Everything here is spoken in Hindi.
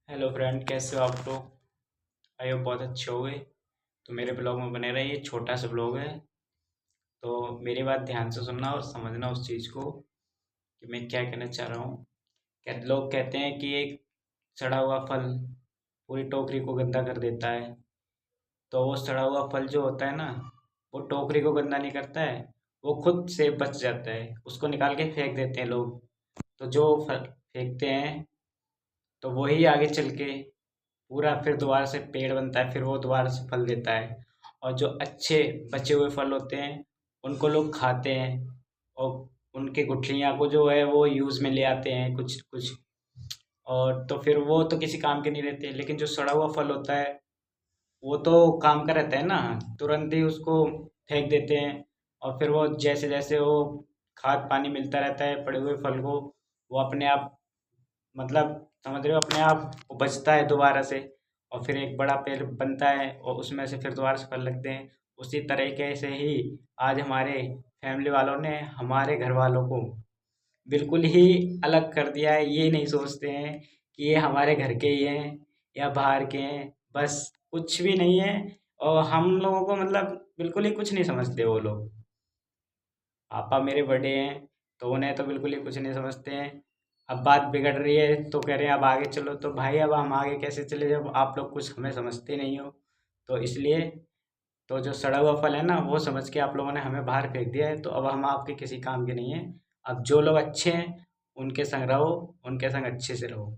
हेलो फ्रेंड, कैसे हो आप लोग। आई होप बहुत अच्छे हो गए। तो मेरे ब्लॉग में बने रहिए। छोटा सा ब्लॉग है, तो मेरी बात ध्यान से सुनना और समझना उस चीज़ को कि मैं क्या कहना चाह रहा हूँ। लोग कहते हैं कि एक सड़ा हुआ फल पूरी टोकरी को गंदा कर देता है। तो वो सड़ा हुआ फल जो होता है ना, वो टोकरी को गंदा नहीं करता है, वो खुद से बच जाता है। उसको निकाल के फेंक देते हैं लोग। तो जो फल फेंकते हैं, तो वही आगे चल के पूरा फिर दोबारा से पेड़ बनता है, फिर वो दोबारा से फल देता है। और जो अच्छे बचे हुए फल होते हैं, उनको लोग खाते हैं। और उनके गुठलियाँ को जो है वो यूज़ में ले आते हैं कुछ कुछ। और तो फिर वो तो किसी काम के नहीं रहते, लेकिन जो सड़ा हुआ फल होता है वो तो काम का रहता है ना। तुरंत ही उसको फेंक देते हैं। और फिर वो जैसे जैसे वो खाद पानी मिलता रहता है पड़े हुए फल को, वो अपने आप, मतलब समझ रहे हो, अपने आप उपजता है दोबारा से। और फिर एक बड़ा पेड़ बनता है और उसमें से फिर दोबारा से फल लगते हैं। उसी तरीके से ही आज हमारे फैमिली वालों ने हमारे घर वालों को बिल्कुल ही अलग कर दिया है। ये नहीं सोचते हैं कि ये हमारे घर के ही हैं या बाहर के हैं, बस कुछ भी नहीं है। और हम लोगों को मतलब बिल्कुल ही कुछ नहीं समझते वो लोग। पापा मेरे बड़े हैं, तो उन्हें तो बिल्कुल ही कुछ नहीं समझते हैं। अब बात बिगड़ रही है तो कह रहे हैं अब आगे चलो। तो भाई अब हम आगे कैसे चले जब आप लोग कुछ हमें समझते नहीं हो। तो इसलिए तो जो सड़ा हुआ फल है ना, वो समझ के आप लोगों ने हमें बाहर फेंक दिया है, तो अब हम आपके किसी काम के नहीं है। अब जो लोग अच्छे हैं उनके संग रहो, उनके संग अच्छे से रहो।